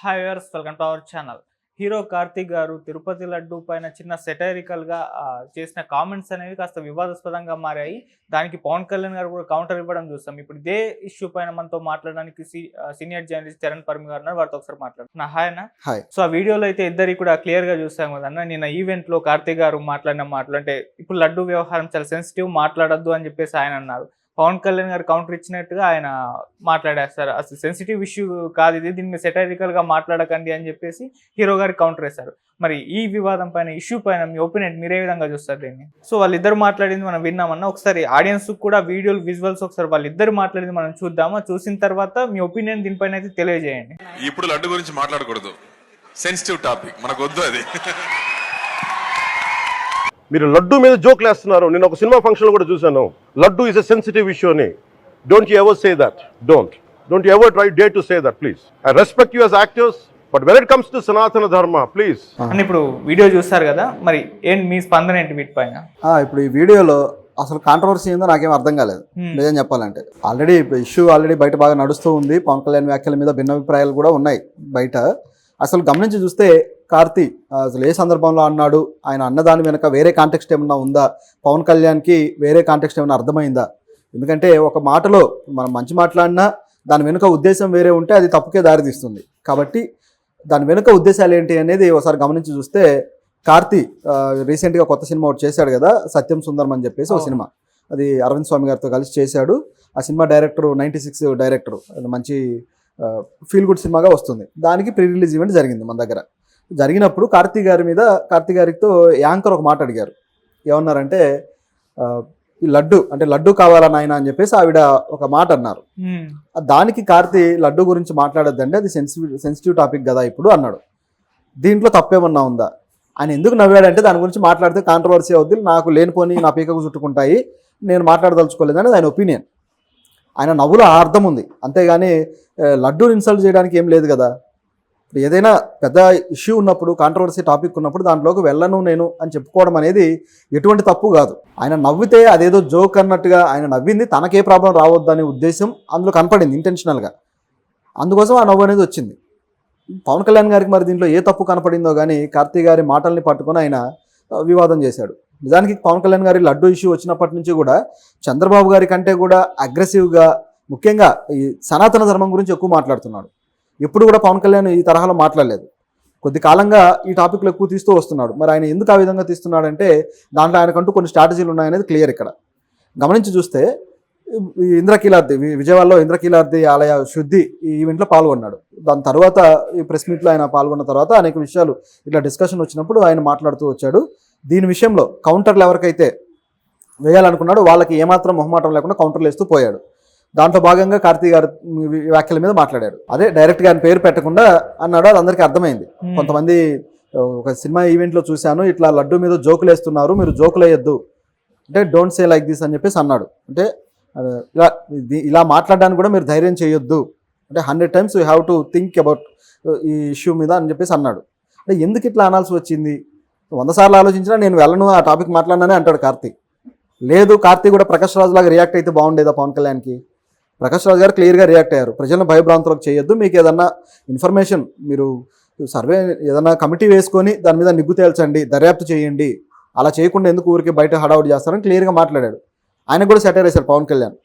Hi viewers, welcome to our channel. Hero Karthik గారు తిరుపతి లడ్డు పైన చిన్న సెటైరికల్గా చేసిన కామెంట్స్ అనేవి కాస్త వివాదాస్పదంగా మారాయి. దానికి పవన్ కళ్యాణ్ గారు కూడా కౌంటర్ ఇవ్వడం చూస్తాం. ఇప్పుడు ఇదే ఇష్యూ పైన మనతో మాట్లాడడానికి సీనియర్ జర్నలిస్ట్ చరణ్ పరమి గారు ఉన్నారు. వారితో ఒకసారి మాట్లాడుతున్నా. హాయ్ అన్న. హాయ్. సో ఆ వీడియోలో అయితే ఇద్దరికి కూడా క్లియర్గా చూస్తాం కదన్న. నిన్న ఈవెంట్లో కార్తీక్ గారు మాట్లాడిన మాటలు అంటే ఇప్పుడు లడ్డు వ్యవహారం చాలా సెన్సిటివ్, మాట్లాడొద్దు అని చెప్పేసి ఆయన అన్నారు. పవన్ కళ్యాణ్ గారు కౌంటర్ ఇచ్చినట్టుగా ఆయన మాట్లాడేస్తారు. అసలు సెన్సిటివ్ ఇష్యూ కాదు ఇది, దీన్ని సెటైరికల్ గా మాట్లాడకండి అని చెప్పేసి హీరో గారికి కౌంటర్ వేశారు. మరి ఈ వివాదం పైన, ఇష్యూ పైన మీ ఒపీనియన్ మీరే విధంగా చూస్తారు దీన్ని? సో వాళ్ళిద్దరు మాట్లాడింది మనం విన్నామన్నా, ఒకసారి ఆడియన్స్ కూడా వీడియోలు, విజువల్స్ ఒకసారి వాళ్ళిద్దరు మాట్లాడింది మనం చూద్దామా? చూసిన తర్వాత మీ ఒపీనియన్ దీనిపైన అయితే తెలియజేయండి. ఇప్పుడు లడ్డు గురించి మాట్లాడకూడదు, సెన్సిటివ్ టాపిక్, మనకు వద్దు అది. మీరు లడ్డు మీద జోక్లు వేస్తున్నారు. నేను ఒక సినిమా ఫంక్షన్లో కూడా చూశాను, laddu is a sensitive issue అని. Don't you ever say that. Don't you ever try dare to say that please. I respect you as actors, but when it comes to Sanatana Dharma please. అని ఇప్పుడు వీడియో చూస్తారు కదా, మరి ఏంటి మీ స్పందన ఏంటి వీటిపైన? ఇప్పుడు ఈ వీడియోలో అసలు కాంట్రవర్సీ ఏందో నాకేం అర్థం కాలేదు నిజం చెప్పాలంటే. ఆల్రెడీ ఇష్యూ బయట బాగా నడుస్తూ ఉంది. పవన్ కళ్యాణ్ వ్యాఖ్యల మీద భిన్నాభిప్రాయాలు కూడా ఉన్నాయి బయట. అసలు గమనించి చూస్తే కార్తీ అసలు ఏ సందర్భంలో అన్నాడు, ఆయన అన్నదాని వెనక వేరే కాంటెక్స్ట్ ఏమన్నా ఉందా, పవన్ కళ్యాణ్కి వేరే కాంటెక్స్ట్ ఏమన్నా అర్థమైందా? ఎందుకంటే ఒక మాటలో మనం మంచి మాట్లాడినా దాని వెనుక ఉద్దేశం వేరే ఉంటే అది తప్పుకే దారితీస్తుంది. కాబట్టి దాని వెనుక ఉద్దేశాలు ఏంటి అనేది ఒకసారి గమనించి చూస్తే, కార్తీ రీసెంట్గా కొత్త సినిమా ఒకటి చేశాడు కదా, సత్యం సుందరం అని చెప్పేసి ఒక సినిమా. అది అరవింద్ స్వామి గారితో కలిసి చేశాడు. ఆ సినిమా డైరెక్టర్ 96 డైరెక్టర్, మంచి ఫీల్ గుడ్ సినిమాగా వస్తుంది. దానికి ప్రీ రిలీజ్ ఈవెంట్ జరిగింది మన దగ్గర. జరిగినప్పుడు కార్తీ గారితో యాంకర్ ఒక మాట అడిగారు. ఏమన్నారంటే, ఈ లడ్డు కావాలా నాయన అని చెప్పేసి ఆవిడ ఒక మాట అన్నారు. దానికి కార్తీ లడ్డు గురించి మాట్లాడొద్దండి, అది సెన్సిటివ్ టాపిక్ కదా ఇప్పుడు అన్నాడు. దీంట్లో తప్పేమన్నా ఉందా? ఆయన ఎందుకు నవ్వాడంటే, దాని గురించి మాట్లాడితే కాంట్రవర్సీ అవుద్ది, నాకు లేనిపోని నా పీకకు చుట్టుకుంటాయి, నేను మాట్లాడదలుచుకోలేదని ఆయన ఒపీనియన్. ఆయన నవ్వులో అర్థం ఉంది, అంతేగాని లడ్డూని ఇన్సల్ట్ చేయడానికి ఏం లేదు కదా. ఏదైనా పెద్ద ఇష్యూ ఉన్నప్పుడు, కాంట్రవర్సీ టాపిక్ ఉన్నప్పుడు దాంట్లోకి వెళ్ళను నేను అని చెప్పుకోవడం అనేది ఎటువంటి తప్పు కాదు. ఆయన నవ్వితే అదేదో జోక్ అన్నట్టుగా ఆయన నవ్వింది, తనకే ప్రాబ్లం రావద్దనే ఉద్దేశం అందులో కనపడింది ఇంటెన్షనల్గా. అందుకోసం ఆ నవ్వు అనేది వచ్చింది. పవన్ కళ్యాణ్ గారికి మరి దీంట్లో ఏ తప్పు కనపడిందో కానీ కార్తీ గారి మాటల్ని పట్టుకొని ఆయన వివాదం చేశాడు. నిజానికి పవన్ కళ్యాణ్ గారి లడ్డు ఇష్యూ వచ్చినప్పటి నుంచి కూడా చంద్రబాబు గారి కంటే కూడా అగ్రెసివ్గా, ముఖ్యంగా ఈ సనాతన ధర్మం గురించి ఎక్కువ మాట్లాడుతున్నాడు. ఎప్పుడు కూడా పవన్ కళ్యాణ్ ఈ తరహాలో మాట్లాడలేదు. కొద్ది కాలంగా ఈ టాపిక్లు ఎక్కువ తీస్తూ వస్తున్నాడు. మరి ఆయన ఎందుకు ఆ విధంగా తీస్తున్నాడంటే, దాంట్లో ఆయనకంటూ కొన్ని స్ట్రాటజీలు ఉన్నాయనేది క్లియర్. ఇక్కడ గమనించి చూస్తే ఇంద్రకీలాద్రి, విజయవాడలో ఇంద్రకీలాద్రి ఆలయ శుద్ధి ఈ ఈవెంట్లో పాల్గొన్నాడు. దాని తర్వాత ఈ ప్రెస్ మీట్లో ఆయన పాల్గొన్న తర్వాత అనేక విషయాలు ఇట్లా డిస్కషన్ వచ్చినప్పుడు ఆయన మాట్లాడుతూ వచ్చాడు. దీని విషయంలో కౌంటర్లు ఎవరికైతే వేయాలనుకున్నాడో వాళ్ళకి ఏమాత్రం మొహమాటం లేకుండా కౌంటర్లు వేస్తూ పోయాడు. దాంట్లో భాగంగా కార్తీ గారి వ్యాఖ్యల మీద మాట్లాడాడు. అదే డైరెక్ట్గా ఆయన పేరు పెట్టకుండా అన్నాడు. అది అందరికీ అర్థమైంది. కొంతమంది ఒక సినిమా ఈవెంట్లో చూశాను, ఇట్లా లడ్డు మీద జోకులు వేస్తున్నారు, మీరు జోకులు వేయొద్దు అంటే డోంట్ సే లైక్ దిస్ అని చెప్పేసి అన్నాడు. అంటే ఇలా మాట్లాడడానికి కూడా మీరు ధైర్యం చేయొద్దు, అంటే 100 times you have to think about ఈ ఇష్యూ మీద అని చెప్పేసి అన్నాడు. అంటే ఎందుకు ఇట్లా అనాల్సి వచ్చింది? 100 సార్లు ఆలోచించినా నేను వెళ్ళను, ఆ టాపిక్ మాట్లాడినానే అంటాడు కార్తీ. లేదు, కార్తీ కూడా ప్రకాష్ రాజు లాగా రియాక్ట్ అయితే బాగుండేదా పవన్ కళ్యాణ్కి? ప్రకాష్ రాజు గారు క్లియర్గా రియాక్ట్ అయ్యారు. ప్రజలను భయభ్రాంతులకు చేయొద్దు, మీకు ఏదన్నా ఇన్ఫర్మేషన్, మీరు సర్వే ఏదైనా కమిటీ వేసుకొని దాని మీద నిగ్గు తేల్చండి, దర్యాప్తు చేయండి, అలా చేయకుండా ఎందుకు ఊరికి బయట హడావుడి చేస్తారని క్లియర్గా మాట్లాడాడు. ఆయన కూడా సెటైర్ వేశారు పవన్ కళ్యాణ్,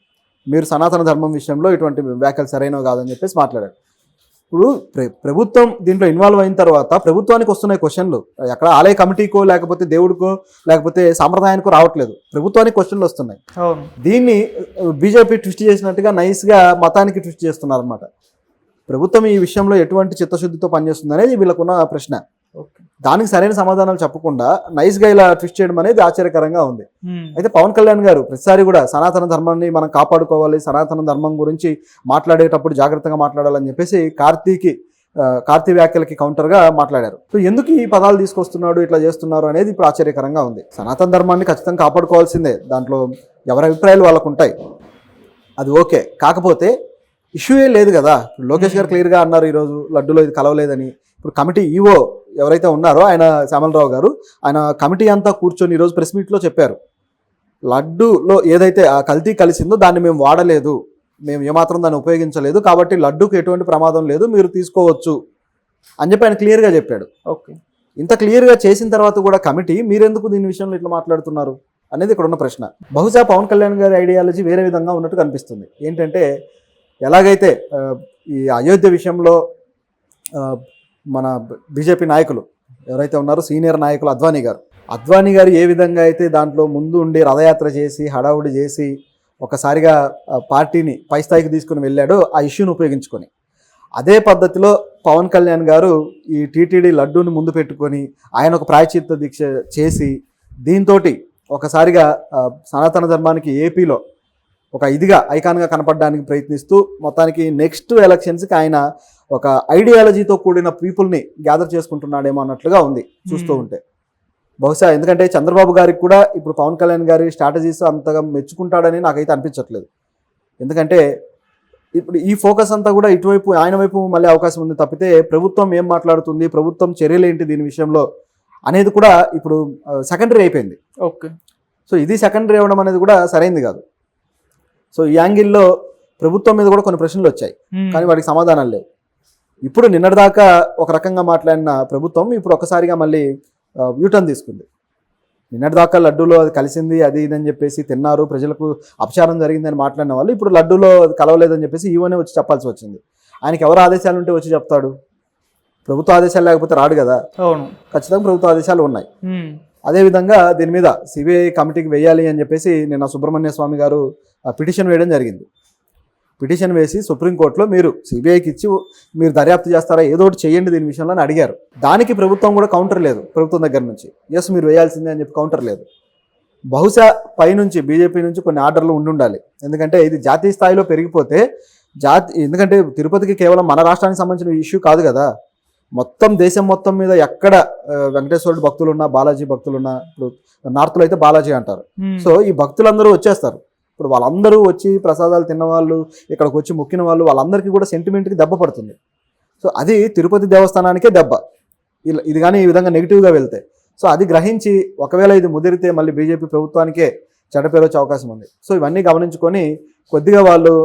మీరు సనాతన ధర్మం విషయంలో ఇటువంటి వ్యాఖ్యలు సరైనవి కాదని చెప్పేసి మాట్లాడాడు. ఇప్పుడు ప్రభుత్వం దీంట్లో ఇన్వాల్వ్ అయిన తర్వాత ప్రభుత్వానికి వస్తున్నాయి క్వశ్చన్లు. ఎక్కడ ఆలయ కమిటీకో లేకపోతే దేవుడికో లేకపోతే సాంప్రదాయానికో రావట్లేదు, ప్రభుత్వానికి క్వశ్చన్లు వస్తున్నాయి. దీన్ని బీజేపీ ట్విస్ట్ చేసినట్టుగా నైస్గా మతానికి ట్విస్ట్ చేస్తున్నారు అనమాట. ప్రభుత్వం ఈ విషయంలో ఎటువంటి చిత్తశుద్ధితో పనిచేస్తుంది అనేది వీళ్ళకున్న ప్రశ్న. దానికి సరైన సమాధానాలు చెప్పకుండా నైస్గా ఇలా ట్విస్ట్ చేయడం అనేది ఆశ్చర్యకరంగా ఉంది. అయితే పవన్ కళ్యాణ్ గారు ప్రతిసారి కూడా సనాతన ధర్మాన్ని మనం కాపాడుకోవాలి, సనాతన ధర్మం గురించి మాట్లాడేటప్పుడు జాగ్రత్తగా మాట్లాడాలని చెప్పేసి కార్తీ వ్యాఖ్యలకి కౌంటర్గా మాట్లాడారు. సో ఎందుకు ఈ పదాలు తీసుకొస్తున్నాడు, ఇట్లా చేస్తున్నారు అనేది ఇప్పుడు ఆశ్చర్యకరంగా ఉంది. సనాతన ధర్మాన్ని ఖచ్చితంగా కాపాడుకోవాల్సిందే, దాంట్లో ఎవరి అభిప్రాయాలు వాళ్ళకు ఉంటాయి, అది ఓకే. కాకపోతే ఇష్యూయే లేదు కదా. లోకేష్ గారు క్లియర్గా అన్నారు ఈరోజు లడ్డులో ఇది కలవలేదని. ఇప్పుడు కమిటీ ఈవో ఎవరైతే ఉన్నారో ఆయన శ్యామలరావు గారు, ఆయన కమిటీ అంతా కూర్చొని ఈరోజు ప్రెస్ మీట్లో చెప్పారు, లడ్డూలో ఏదైతే ఆ కల్తీ కలిసిందో దాన్ని మేము వాడలేదు, మేము ఏమాత్రం దాన్ని ఉపయోగించలేదు, కాబట్టి లడ్డూకి ఎటువంటి ప్రమాదం లేదు, మీరు తీసుకోవచ్చు అని చెప్పి ఆయన క్లియర్గా చెప్పాడు. ఓకే. ఇంత క్లియర్గా చేసిన తర్వాత కూడా కమిటీ మీరెందుకు దీని విషయంలో ఇట్లా మాట్లాడుతున్నారు అనేది ఇక్కడ ఉన్న ప్రశ్న. బహుశా పవన్ కళ్యాణ్ గారి ఐడియాలజీ వేరే విధంగా ఉన్నట్టు కనిపిస్తుంది. ఏంటంటే ఎలాగైతే ఈ అయోధ్య విషయంలో మన బీజేపీ నాయకులు ఎవరైతే ఉన్నారో సీనియర్ నాయకులు అద్వానీ గారు ఏ విధంగా అయితే దాంట్లో ముందు ఉండి రథయాత్ర చేసి హడావుడి చేసి ఒకసారిగా పార్టీని పై స్థాయికి తీసుకుని వెళ్ళాడో ఆ ఇష్యూని ఉపయోగించుకొని, అదే పద్ధతిలో పవన్ కళ్యాణ్ గారు ఈ టీటీడీ లడ్డూని ముందు పెట్టుకొని ఆయన ఒక ప్రాయశ్చిత్త దీక్ష చేసి దీంతో ఒకసారిగా సనాతన ధర్మానికి ఏపీలో ఒక ఇదిగా ఐకాన్గా కనపడడానికి ప్రయత్నిస్తూ మొత్తానికి నెక్స్ట్ ఎలక్షన్స్కి ఆయన ఒక ఐడియాలజీతో కూడిన పీపుల్ని గ్యాదర్ చేసుకుంటున్నాడేమో అన్నట్లుగా ఉంది చూస్తూ ఉంటే. బహుశా ఎందుకంటే చంద్రబాబు గారికి కూడా ఇప్పుడు పవన్ కళ్యాణ్ గారి స్ట్రాటజీస్ అంతగా మెచ్చుకుంటాడని నాకైతే అనిపించట్లేదు. ఎందుకంటే ఇప్పుడు ఈ ఫోకస్ అంతా కూడా ఇటువైపు ఆయన వైపు మళ్ళీ అవకాశం ఉంది తప్పితే ప్రభుత్వం ఏం మాట్లాడుతుంది, ప్రభుత్వం చర్యలు ఏంటి దీని విషయంలో అనేది కూడా ఇప్పుడు సెకండరీ అయిపోయింది. ఓకే. సో ఇది సెకండరీ అవ్వడం అనేది కూడా సరైంది కాదు. సో ఈ యాంగిల్లో ప్రభుత్వం మీద కూడా కొన్ని ప్రశ్నలు వచ్చాయి, కానీ వాటికి సమాధానాలు లేవు. ఇప్పుడు నిన్నటిదాకా ఒక రకంగా మాట్లాడిన ప్రభుత్వం ఇప్పుడు ఒక్కసారిగా మళ్ళీ యూటర్న్ తీసుకుంది. నిన్నటిదాకా లడ్డూలో అది కలిసింది అది ఇదని చెప్పేసి తిన్నారు, ప్రజలకు అపచారం జరిగిందని మాట్లాడిన వాళ్ళు ఇప్పుడు లడ్డూలో అది కలవలేదని చెప్పేసి ఈవోనే వచ్చి చెప్పాల్సి వచ్చింది. ఆయనకి ఎవరు ఆదేశాలు ఉంటే వచ్చి చెప్తాడు? ప్రభుత్వ ఆదేశాలు లేకపోతే రాడు కదా. అవును, ఖచ్చితంగా ప్రభుత్వ ఆదేశాలు ఉన్నాయి. అదేవిధంగా దీని మీద సిబిఐ కమిటీకి వేయాలి అని చెప్పేసి నిన్న సుబ్రహ్మణ్య స్వామి గారు పిటిషన్ వేయడం జరిగింది. పిటిషన్ వేసి సుప్రీంకోర్టులో మీరు సిబిఐకి ఇచ్చి మీరు దర్యాప్తు చేస్తారా, ఏదో ఒకటి చేయండి దీని విషయంలో అని అడిగారు. దానికి ప్రభుత్వం కూడా కౌంటర్ లేదు ప్రభుత్వం దగ్గర నుంచి. ఎస్ మీరు వేయాల్సిందే అని చెప్పి కౌంటర్ లేదు. బహుశా పైనుంచి బీజేపీ నుంచి కొన్ని ఆర్డర్లు ఉండాలి. ఎందుకంటే ఇది జాతీయ స్థాయిలో పెరిగిపోతే ఎందుకంటే తిరుపతికి కేవలం మన రాష్ట్రానికి సంబంధించిన ఇష్యూ కాదు కదా, మొత్తం దేశం మొత్తం మీద ఎక్కడ వెంకటేశ్వరుడు భక్తులున్నా బాలాజీ భక్తులున్నా, ఇప్పుడు నార్త్లో అయితే బాలాజీ అంటారు. సో ఈ భక్తులందరూ వచ్చేస్తారు. ఇప్పుడు వాళ్ళందరూ వచ్చి ప్రసాదాలు తిన్నవాళ్ళు, ఇక్కడికి వచ్చి మొక్కిన వాళ్ళు, వాళ్ళందరికీ కూడా సెంటిమెంట్కి దెబ్బ పడుతుంది. సో అది తిరుపతి దేవస్థానానికే దెబ్బ ఇది కానీ ఈ విధంగా నెగిటివ్గా వెళ్తే. సో అది గ్రహించి ఒకవేళ ఇది ముదిరితే మళ్ళీ బీజేపీ ప్రభుత్వానికే చెడ్డ పేరు వచ్చే అవకాశం ఉంది. సో ఇవన్నీ గమనించుకొని కొద్దిగా వాళ్ళు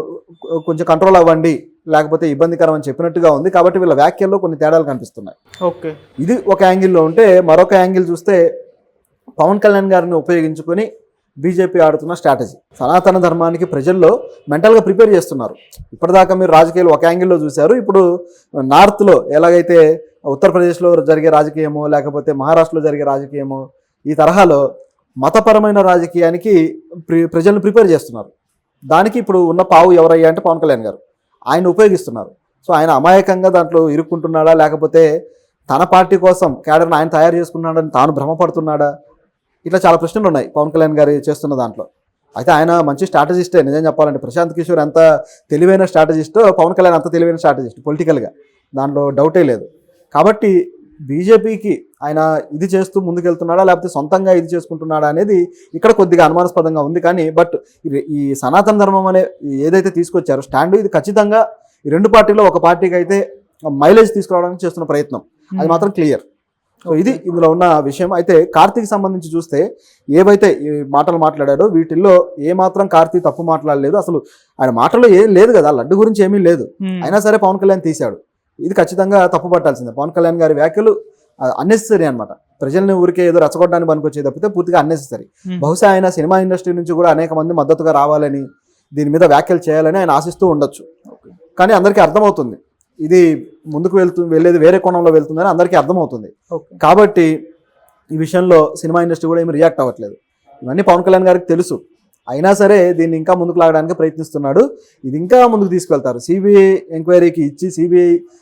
కొంచెం కంట్రోల్ అవ్వండి, లేకపోతే ఇబ్బందికరం అని చెప్పినట్టుగా ఉంది. కాబట్టి వీళ్ళ వ్యాఖ్యల్లో కొన్ని తేడాలు కనిపిస్తున్నాయి. ఓకే. ఇది ఒక యాంగిల్లో ఉంటే, మరొక యాంగిల్ చూస్తే పవన్ కళ్యాణ్ గారిని ఉపయోగించుకొని బీజేపీ ఆడుతున్న స్ట్రాటజీ సనాతన ధర్మానికి ప్రజల్లో మెంటల్గా ప్రిపేర్ చేస్తున్నారు. ఇప్పటిదాకా మీరు రాజకీయాలు ఒక యాంగిల్లో చూశారు. ఇప్పుడు నార్త్లో ఎలాగైతే ఉత్తరప్రదేశ్లో జరిగే రాజకీయమో లేకపోతే మహారాష్ట్రలో జరిగే రాజకీయమో ఈ తరహాలో మతపరమైన రాజకీయానికి ప్రజలను ప్రిపేర్ చేస్తున్నారు. దానికి ఇప్పుడు ఉన్న పావు ఎవరయ్యా అంటే పవన్ కళ్యాణ్ గారు. ఆయన ఉపయోగిస్తున్నారు. సో ఆయన అమాయకంగా దాంట్లో ఇరుక్కుంటున్నాడా, లేకపోతే తన పార్టీ కోసం క్యాడర్ని ఆయన తయారు చేసుకున్నాడని తాను భ్రమపడుతున్నాడా, ఇట్లా చాలా ప్రశ్నలు ఉన్నాయి పవన్ కళ్యాణ్ గారు చేస్తున్న దాంట్లో. అయితే ఆయన మంచి స్ట్రాటజిస్టే నిజం చెప్పాలంటే. ప్రశాంత్ కిషోర్ ఎంత తెలివైన స్ట్రాటజిస్టో పవన్ కళ్యాణ్ అంత తెలివైన స్ట్రాటజిస్ట్ పొలిటికల్గా, దాంట్లో డౌటే లేదు. కాబట్టి బీజేపీకి ఆయన ఇది చేస్తూ ముందుకెళ్తున్నాడా లేకపోతే సొంతంగా ఇది చేసుకుంటున్నాడా అనేది ఇక్కడ కొద్దిగా అనుమానాస్పదంగా ఉంది. కానీ బట్ ఈ సనాతన ధర్మం అనే ఏదైతే తీసుకొచ్చారో స్టాండ్, ఇది ఖచ్చితంగా ఈ రెండు పార్టీలో ఒక పార్టీకి అయితే మైలేజ్ తీసుకురావడానికి చేస్తున్న ప్రయత్నం, అది మాత్రం క్లియర్. సో ఇది ఇందులో ఉన్న విషయం. అయితే కార్తీక్ సంబంధించి చూస్తే ఏవైతే ఈ మాటలు మాట్లాడారో వీటిల్లో ఏమాత్రం కార్తీక్ తప్పు మాట్లాడలేదు. అసలు ఆయన మాటల్లో ఏం లేదు కదా, లడ్డు గురించి ఏమీ లేదు. అయినా సరే పవన్ కళ్యాణ్ తీశాడు. ఇది ఖచ్చితంగా తప్పు పట్టాల్సిందే. పవన్ కళ్యాణ్ గారి వ్యాఖ్యలు అన్నెసెసరీ అనమాట. ప్రజల్ని ఊరికే ఏదో రెచ్చగొట్టడానికి పనికొచ్చే తప్పితే పూర్తిగా అన్నెసెసరీ. బహుశా ఆయన సినిమా ఇండస్ట్రీ నుంచి కూడా అనేక మంది మద్దతుగా రావాలని, దీని మీద వ్యాఖ్యలు చేయాలని ఆయన ఆశిస్తూ ఉండొచ్చు. కానీ అందరికీ అర్థమవుతుంది ఇది ముందుకు వెళ్ళేది వేరే కోణంలో వెళ్తుందని అందరికీ అర్థమవుతుంది. కాబట్టి ఈ విషయంలో సినిమా ఇండస్ట్రీ కూడా ఏమి రియాక్ట్ అవ్వట్లేదు. ఇవన్నీ పవన్ కళ్యాణ్ గారికి తెలుసు. అయినా సరే దీన్ని ఇంకా ముందుకు లాగడానికి ప్రయత్నిస్తున్నాడు. ఇది ఇంకా ముందుకు తీసుకెళ్తారు. సిబిఐ ఎంక్వైరీకి ఇచ్చి సిబిఐ